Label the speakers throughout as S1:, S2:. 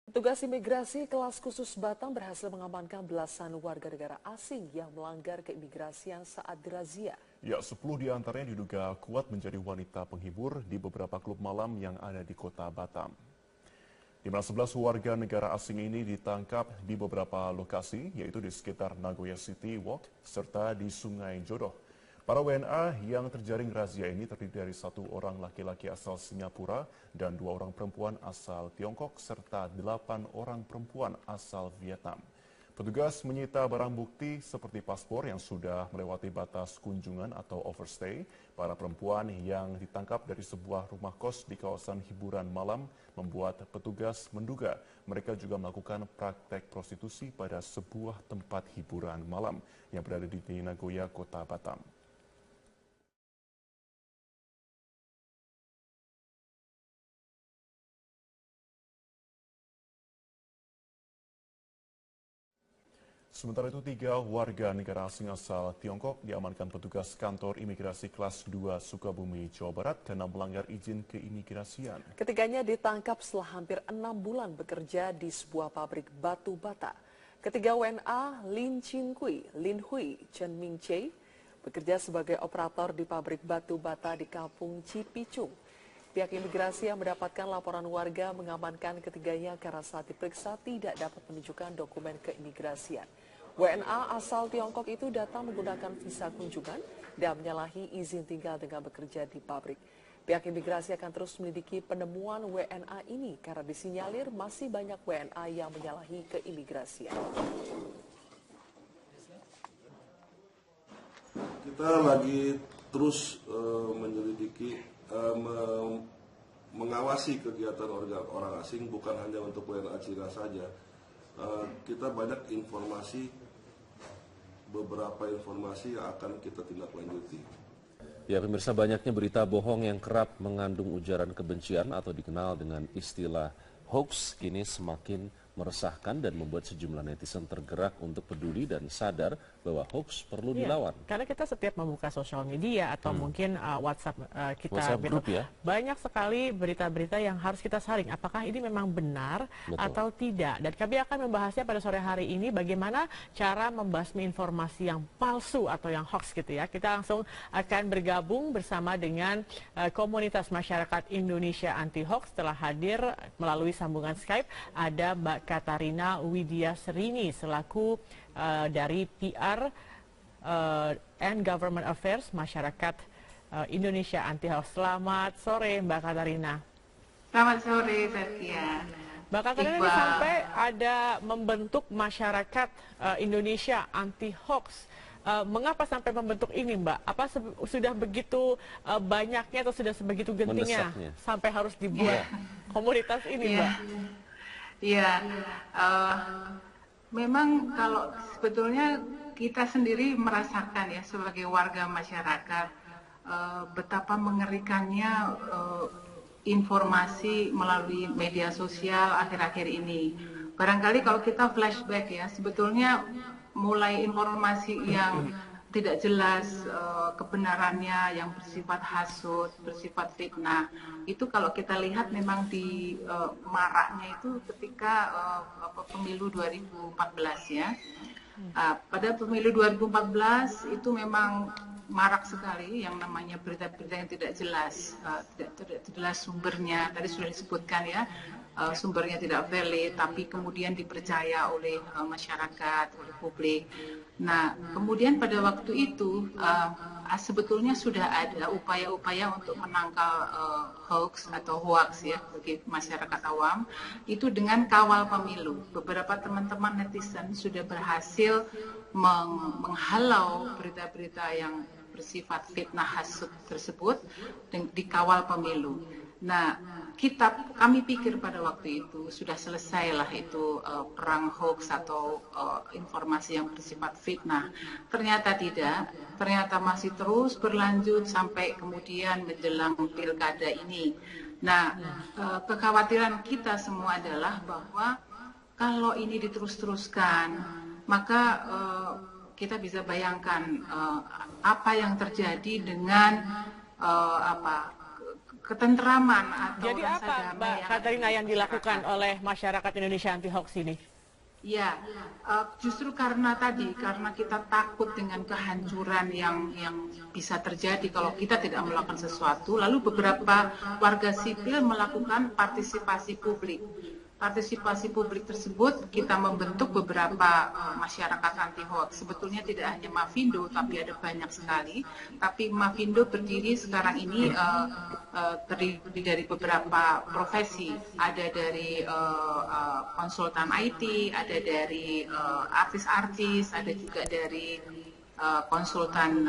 S1: Petugas imigrasi kelas khusus Batam berhasil mengamankan belasan warga negara asing yang melanggar keimigrasian saat dirazia.
S2: Ya, 10 diantaranya diduga kuat menjadi wanita penghibur di beberapa klub malam yang ada di kota Batam. Di mana 11 warga negara asing ini ditangkap di beberapa lokasi, yaitu di sekitar Nagoya City Walk serta di Sungai Jodoh. Para WNA yang terjaring razia ini terdiri dari 1 orang laki-laki asal Singapura dan 2 orang perempuan asal Tiongkok serta 8 orang perempuan asal Vietnam. Petugas menyita barang bukti seperti paspor yang sudah melewati batas kunjungan atau overstay. Para perempuan yang ditangkap dari sebuah rumah kos di kawasan hiburan malam membuat petugas menduga mereka juga melakukan praktek prostitusi pada sebuah tempat hiburan malam yang berada di Nagoya, Kota Batam. Sementara itu, 3 warga negara asing asal Tiongkok diamankan petugas kantor imigrasi kelas 2 Sukabumi, Jawa Barat karena melanggar izin keimigrasian.
S1: Ketiganya ditangkap setelah hampir 6 bulan bekerja di sebuah pabrik batu bata. Ketiga WNA, Lin Chin Kui, Lin Hui, Chen Ming Chei, bekerja sebagai operator di pabrik batu bata di Kampung Cipicung. Pihak imigrasi yang mendapatkan laporan warga mengamankan ketiganya karena saat diperiksa tidak dapat menunjukkan dokumen keimigrasian. WNA asal Tiongkok itu datang menggunakan visa kunjungan dan menyalahi izin tinggal dengan bekerja di pabrik. Pihak imigrasi akan terus menyelidiki penemuan WNA ini karena disinyalir masih banyak WNA yang menyalahi keimigrasian.
S3: Kita lagi terus menyelidiki, mengawasi kegiatan orang asing, bukan hanya untuk WNA Cina saja. Kita banyak beberapa informasi yang akan kita tindak lanjuti.
S4: Ya, pemirsa, banyaknya berita bohong yang kerap mengandung ujaran kebencian atau dikenal dengan istilah hoax kini semakin meresahkan dan membuat sejumlah netizen tergerak untuk peduli dan sadar bahwa hoax perlu dilawan.
S5: Karena kita setiap membuka sosial media atau mungkin WhatsApp kita,
S4: WhatsApp grup ya,
S5: banyak sekali berita-berita yang harus kita saring. Apakah ini memang benar atau tidak? Dan kami akan membahasnya pada sore hari ini bagaimana cara membasmi informasi yang palsu atau yang hoax gitu ya. Kita langsung akan bergabung bersama dengan komunitas masyarakat Indonesia Anti Hoax. Telah hadir melalui sambungan Skype ada Mbak Katarina Widya Serini selaku dari PR and Government Affairs Masyarakat Indonesia Anti Hoax. Selamat sore Mbak Katarina.
S6: Selamat sore Zakia.
S5: Mbak Katarina ini sampai ada membentuk Masyarakat Indonesia Anti Hoax. Mengapa sampai membentuk ini Mbak? Apa sudah begitu banyaknya atau sudah sebegitu gentingnya sampai harus dibuat komunitas ini Mbak?
S6: Iya, memang kalau sebetulnya kita sendiri merasakan ya sebagai warga masyarakat betapa mengerikannya informasi melalui media sosial akhir-akhir ini. Barangkali kalau kita flashback ya, sebetulnya mulai informasi yang tidak jelas kebenarannya, yang bersifat hasut, bersifat fitnah, itu kalau kita lihat memang di maraknya itu ketika pemilu 2014 ya. Pada pemilu 2014 itu memang marak sekali yang namanya berita-berita yang tidak jelas, tidak jelas sumbernya, tadi sudah disebutkan ya. Sumbernya tidak valid, tapi kemudian dipercaya oleh masyarakat, oleh publik. Nah, kemudian pada waktu itu sebetulnya sudah ada upaya-upaya untuk menangkal hoax atau hoax ya bagi masyarakat awam itu dengan kawal pemilu. Beberapa teman-teman netizen sudah berhasil menghalau berita-berita yang bersifat fitnah hasut tersebut di kawal pemilu. Nah, kami pikir pada waktu itu sudah selesailah itu perang hoax atau informasi yang bersifat fitnah. Ternyata tidak, ternyata masih terus berlanjut sampai kemudian menjelang pilkada ini. Nah, kekhawatiran kita semua adalah bahwa kalau ini diterus-teruskan, maka kita bisa bayangkan apa yang terjadi dengan ketentraman atau
S5: Jadi
S6: rasa
S5: apa,
S6: damai
S5: Mbak
S6: yang
S5: Katarina,
S6: ada di
S5: yang dilakukan
S6: masyarakat.
S5: oleh masyarakat Indonesia anti hoax ini?
S6: Ya, justru karena kita takut dengan kehancuran yang bisa terjadi kalau kita tidak melakukan sesuatu, lalu beberapa warga sipil melakukan partisipasi publik. Partisipasi publik tersebut kita membentuk beberapa masyarakat anti hoax. Sebetulnya tidak hanya Mavindo, tapi ada banyak sekali. Tapi Mavindo berdiri sekarang ini terdiri dari beberapa profesi. Ada dari konsultan IT, ada dari artis-artis, ada juga dari konsultan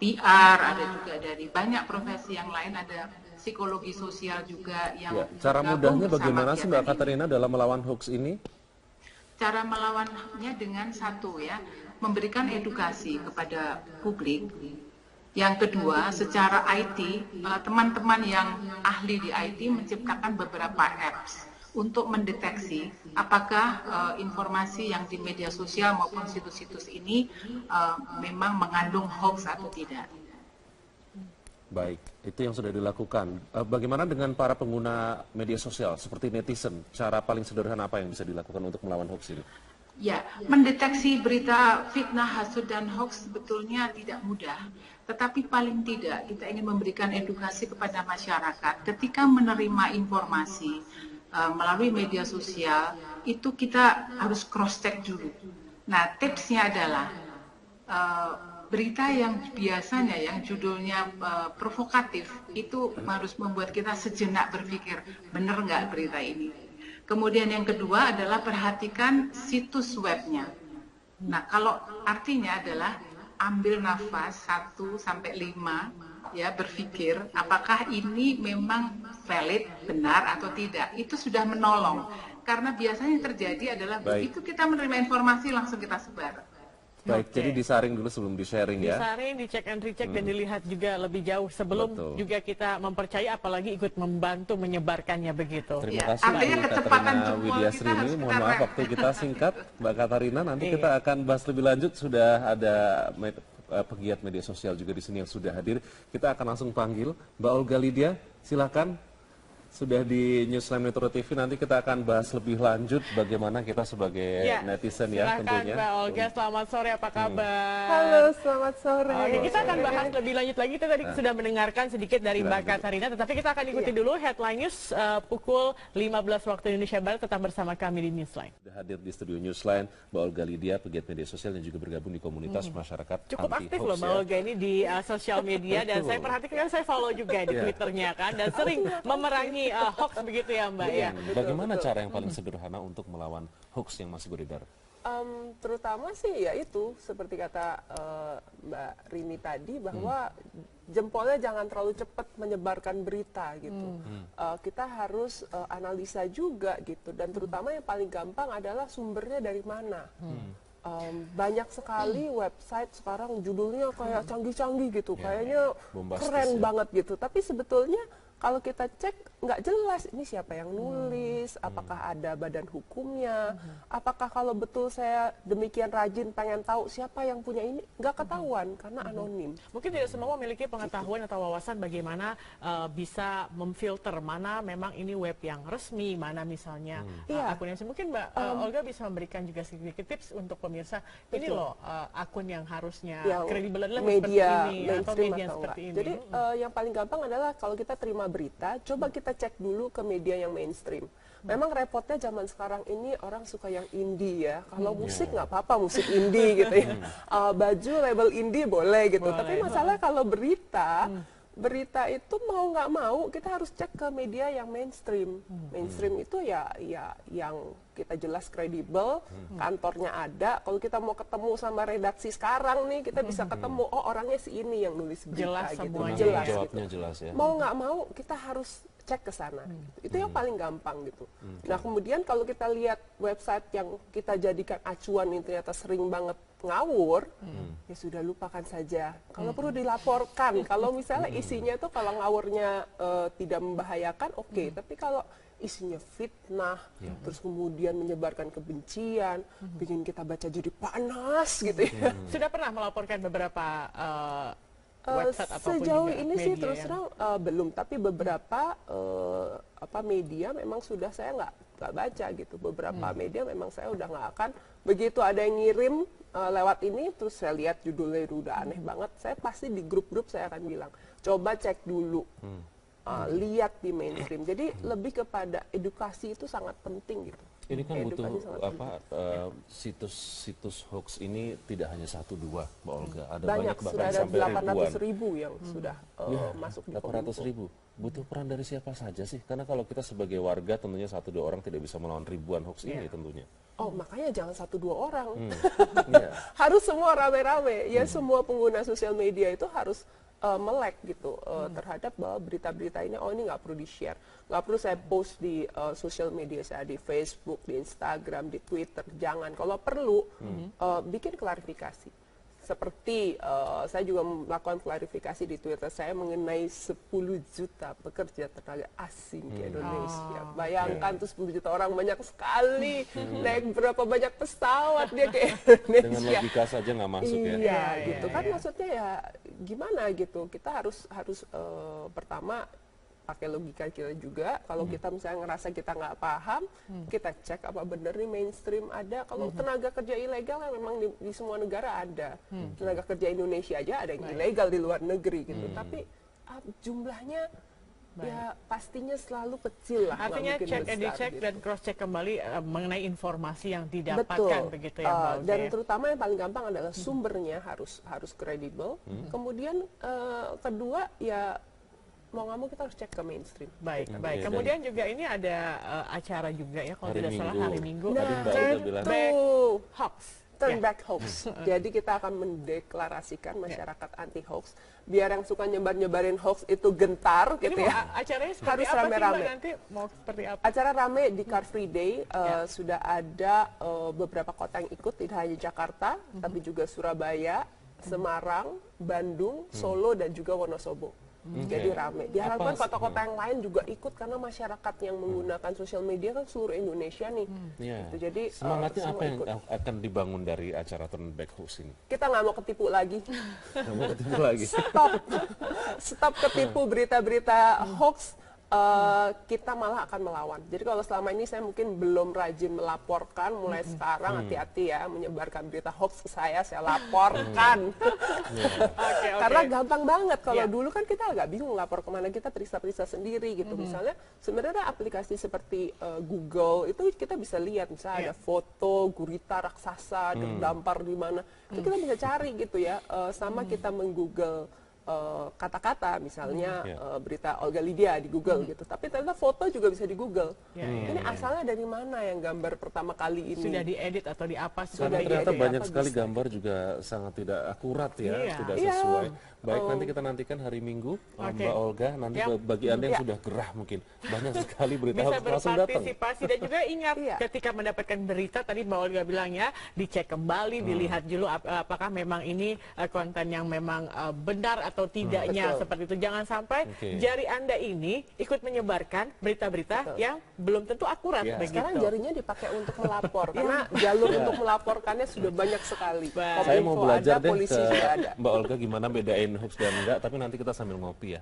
S6: PR, ada juga dari banyak profesi yang lain, ada psikologi sosial juga yang
S4: Ya, cara mudahnya bagaimana sih Mbak
S6: kegiatan
S4: Katarina dalam melawan hoax ini?
S6: cara melawannya dengan satu ya, memberikan edukasi kepada publik. Yang kedua, secara IT, teman-teman yang ahli di IT menciptakan beberapa apps untuk mendeteksi apakah informasi yang di media sosial maupun situs-situs ini memang mengandung hoax atau tidak.
S4: Baik, itu yang sudah dilakukan. Bagaimana dengan para pengguna media sosial seperti netizen? Cara paling sederhana apa yang bisa dilakukan untuk melawan hoax ini?
S6: Ya, mendeteksi berita fitnah, hasut, dan hoax sebetulnya tidak mudah. Tetapi paling tidak kita ingin memberikan edukasi kepada masyarakat. Ketika menerima informasi melalui media sosial, itu kita harus cross-check dulu. Nah, tipsnya adalah berita yang biasanya yang judulnya provokatif itu harus membuat kita sejenak berpikir, benar nggak berita ini. Kemudian yang kedua adalah perhatikan situs webnya. Nah, kalau artinya adalah ambil nafas 1-5 ya, berpikir apakah ini memang valid, benar atau tidak. Itu sudah menolong. Karena biasanya yang terjadi adalah begitu kita menerima informasi langsung kita sebar.
S4: Baik, jadi disaring dulu sebelum di-sharing ya.
S5: Disaring, dicek and recheck dan dilihat juga lebih jauh sebelum juga kita mempercaya, apalagi ikut membantu menyebarkannya begitu.
S4: Terima
S6: Ya,
S4: kasih
S6: artinya
S4: Mbak
S6: kecepatan
S4: Katarina
S6: jempol
S4: Widyasri
S6: kita
S4: ini.
S6: harus
S4: Mohon
S6: kita
S4: maaf
S6: rem.
S4: waktu kita singkat, Mbak Katarina. Nanti kita akan bahas lebih lanjut. Sudah ada pegiat media sosial juga di sini yang sudah hadir. Kita akan langsung panggil Mbak Olga Lydia. Silakan. Sudah di Newsline Metro TV, nanti kita akan bahas lebih lanjut bagaimana kita sebagai netizen ya tentunya.
S5: Mbak Olga, selamat sore, apa kabar?
S7: Halo, selamat sore.
S5: Oke, kita akan bahas lebih lanjut lagi. Kita tadi sudah mendengarkan sedikit dari Mbak Katarina, tetapi kita akan ikuti dulu headline news pukul 15 waktu Indonesia Barat. Tetap bersama kami di Newsline.
S4: Sudah hadir di studio Newsline, Mbak Olga Lydia, pegiat media sosial yang juga bergabung di komunitas masyarakat
S5: Cukup
S4: anti
S5: aktif
S4: hoax
S5: loh Mbak Olga ini di sosial media, dan saya perhatikan, saya follow juga di Twitternya kan, dan sering memerangi hoax begitu ya Mbak ya.
S4: Bagaimana cara yang paling sederhana untuk melawan hoax yang masih beredar?
S7: Terutama sih ya itu seperti kata Mbak Rini tadi, bahwa jempolnya jangan terlalu cepat menyebarkan berita gitu. Kita harus analisa juga gitu, dan terutama yang paling gampang adalah sumbernya dari mana. Banyak sekali website sekarang judulnya kayak canggih-canggih gitu, kayaknya
S4: bombastis
S7: keren
S4: ya.
S7: banget gitu, tapi sebetulnya kalau kita cek nggak jelas ini siapa yang nulis, apakah ada badan hukumnya, apakah kalau betul saya demikian rajin pengen tahu siapa yang punya ini, nggak ketahuan karena anonim.
S5: Mungkin tidak semua memiliki pengetahuan atau wawasan bagaimana bisa memfilter mana memang ini web yang resmi, mana misalnya akun yang mungkin Mbak Olga bisa memberikan juga sedikit tips untuk pemirsa. Ini loh akun yang harusnya kredibel adalah
S7: media
S5: seperti ini atau
S7: mainstream
S5: media
S7: atau
S5: seperti
S7: enggak.
S5: ini.
S7: Jadi yang paling gampang adalah kalau kita terima berita, coba kita cek dulu ke media yang mainstream. Memang repotnya zaman sekarang ini orang suka yang indie ya. Kalau musik nggak apa-apa, musik indie gitu ya. Baju label indie boleh gitu. Tapi masalah kalau berita itu mau nggak mau kita harus cek ke media yang mainstream. Mainstream itu ya yang kita jelas kredibel, kantornya ada. Kalau kita mau ketemu sama redaksi sekarang nih, kita bisa ketemu, oh orangnya si ini yang nulis berita
S5: Jelas
S7: gitu.
S5: semuanya.
S7: Jelas
S4: Jawabnya
S7: gitu.
S4: jelas ya.
S7: Mau nggak mau kita harus cek ke sana. Gitu. Itu yang paling gampang gitu. Nah kemudian kalau kita lihat website yang kita jadikan acuan ini ternyata sering banget ngawur, ya sudah lupakan saja. Kalau perlu dilaporkan. Kalau misalnya isinya tuh kalau ngawurnya tidak membahayakan, oke. Tapi kalau isinya fitnah, terus kemudian menyebarkan kebencian, bikin kita baca jadi panas gitu ya.
S5: Sudah pernah melaporkan beberapa website ataupun
S7: Sejauh
S5: juga
S7: ini sih
S5: media
S7: terus
S5: yang-
S7: terang belum, tapi beberapa media memang sudah saya nggak baca gitu. Beberapa media memang saya udah nggak akan, begitu ada yang ngirim lewat ini terus saya lihat judulnya itu udah aneh banget, saya pasti di grup-grup saya akan bilang coba cek dulu, lihat di mainstream. Jadi lebih kepada edukasi itu sangat penting gitu.
S4: Ini kan butuh
S7: Edukasi sangat penting.
S4: situs hoax ini tidak hanya 1-2, Mbak Olga. Ada
S7: Banyak,
S4: bahkan
S7: sudah ada
S4: sampai
S7: 800.000 yang sudah masuk di
S4: 800.000. Butuh peran dari siapa saja sih? Karena kalau kita sebagai warga tentunya 1-2 orang tidak bisa melawan ribuan hoax ini tentunya.
S7: Oh, makanya jangan 1-2 orang.
S4: Iya.
S7: Harus semua rame-rame. Ya semua pengguna sosial media itu harus melek gitu terhadap bahwa berita-berita ini, oh ini nggak perlu di-share. Nggak perlu saya post di sosial media saya, di Facebook, di Instagram, di Twitter. Jangan. Kalau perlu, bikin klarifikasi. Seperti saya juga melakukan klarifikasi di Twitter saya mengenai 10 juta pekerja tenaga asing di Indonesia. Bayangkan tuh 10 juta orang banyak sekali. Naik berapa banyak pesawat dia ke Indonesia.
S4: Dengan logika saja nggak masuk ya.
S7: Iya, gitu kan maksudnya ya gimana gitu. Kita harus pertama pakai logika kita juga. Kalau kita misalnya ngerasa kita nggak paham, kita cek apa benar nih mainstream ada. Kalau tenaga kerja ilegal kan memang di semua negara ada. Tenaga kerja Indonesia aja ada yang ilegal di luar negeri gitu. Tapi jumlahnya ya pastinya selalu kecil lah. nggak
S5: Artinya
S7: mungkin
S5: cek and
S7: besar
S5: dicek
S7: gitu.
S5: dan cross check kembali mengenai informasi yang didapatkan
S7: Betul.
S5: begitu ya Mbak Olga,
S7: Dan
S5: ya?
S7: terutama yang paling gampang adalah sumbernya harus kredibel. Kemudian kedua ya mau nggak mau kita harus cek ke mainstream.
S5: Baik,
S4: Oke,
S5: baik.
S4: dan-
S5: Kemudian juga ini ada acara juga ya kalau
S4: Hari
S5: tidak salah
S4: Minggu.
S5: hari Minggu.
S4: Tadi Mbak
S5: Turn
S4: Olga bilang.
S5: Back
S7: Tuh.
S5: Hoax.
S7: Turn
S5: Ya.
S7: back hoax. Jadi kita akan mendeklarasikan masyarakat anti hoax. Biar yang suka nyebar-nyebarin hoax itu gentar
S5: Ini
S7: gitu
S5: mau
S7: ya.
S5: acaranya seperti
S7: Harus
S5: apa sih Mbak
S7: rame-rame.
S5: nanti? Mau seperti apa?
S7: Acara rame di Car Free Day sudah ada beberapa kota yang ikut, tidak hanya Jakarta, tapi juga Surabaya, Semarang, Bandung, Solo dan juga Wonosobo. Jadi rame. Diharapkan
S4: Apa-
S7: kota-kota yang lain juga ikut karena masyarakat yang menggunakan sosial media kan seluruh Indonesia nih.
S4: Iya.
S7: Gitu. Jadi
S4: Semangatnya
S7: semua
S4: apa yang
S7: ikut.
S4: akan dibangun dari acara Turn Back Hoax ini?
S7: Kita nggak mau ketipu lagi.
S4: Nggak mau ketemu lagi.
S7: Stop ketipu berita-berita hoax. Kita malah akan melawan. Jadi kalau selama ini saya mungkin belum rajin melaporkan, mulai sekarang hati-hati ya menyebarkan berita hoax ke saya laporkan.
S5: Oke.
S7: Karena gampang banget. Kalau
S5: Ya.
S7: dulu kan kita agak bingung lapor kemana, kita periksa-periksa sendiri gitu. Misalnya sebenarnya aplikasi seperti Google itu kita bisa lihat, misalnya ada foto gurita raksasa terdampar di mana, itu kita bisa cari gitu ya. Sama kita meng-Google kata-kata misalnya berita Olga Lydia di Google gitu, tapi ternyata foto juga bisa di Google. Ini asalnya dari mana yang gambar pertama kali ini?
S5: Sudah diedit atau di apa
S4: Karena
S7: Sudah
S4: ternyata
S7: diedit,
S4: banyak
S7: apa
S4: sekali
S7: bisa.
S4: gambar juga sangat tidak akurat ya,
S5: Iya.
S4: tidak
S7: Iya.
S4: sesuai. Baik, nanti kita nantikan hari Minggu,
S5: Oke.
S4: Mbak Olga. Nanti
S5: Ya.
S4: bagi Anda yang
S7: Ya.
S4: sudah gerah mungkin, banyak sekali berita
S5: bisa
S4: hoax langsung datang.
S5: berpartisipasi dan juga ingat
S7: Iya.
S5: ketika mendapatkan berita tadi Mbak Olga bilang ya dicek kembali dilihat dulu apakah memang ini konten yang memang benar atau tidaknya
S7: Betul.
S5: seperti itu. Jangan sampai
S4: Oke.
S5: jari Anda ini ikut menyebarkan berita-berita yang belum tentu akurat
S4: Ya.
S5: begitu.
S7: Sekarang jarinya dipakai untuk melapor karena jalur untuk melaporkannya sudah banyak sekali.
S5: Baik.
S4: Saya mau
S7: Kominfo
S4: belajar
S7: ada,
S4: deh
S7: polisi
S4: ke
S7: juga ada.
S4: Mbak Olga gimana bedain hoax dan enggak, tapi nanti kita sambil ngopi ya.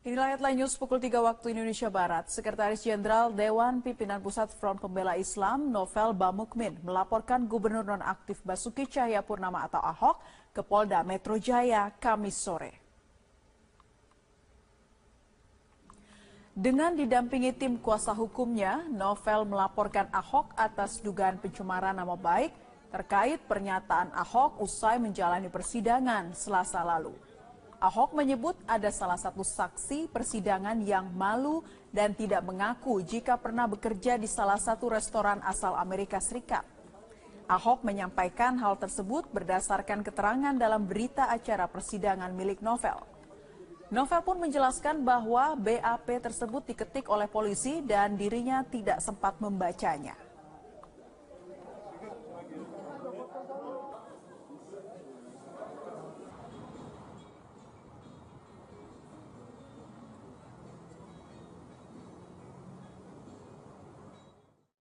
S8: Inilah headline news pukul 3 waktu Indonesia Barat. Sekretaris Jenderal Dewan Pimpinan Pusat Front Pembela Islam Novel Bamukmin melaporkan Gubernur nonaktif Basuki Cahayapurnama atau Ahok ke Polda Metro Jaya Kamis sore. Dengan didampingi tim kuasa hukumnya, Novel melaporkan Ahok atas dugaan pencemaran nama baik terkait pernyataan Ahok usai menjalani persidangan Selasa lalu. Ahok menyebut ada salah satu saksi persidangan yang malu dan tidak mengaku jika pernah bekerja di salah satu restoran asal Amerika Serikat. Ahok menyampaikan hal tersebut berdasarkan keterangan dalam berita acara persidangan milik Novel. Novel pun menjelaskan bahwa BAP tersebut diketik oleh polisi dan dirinya tidak sempat membacanya.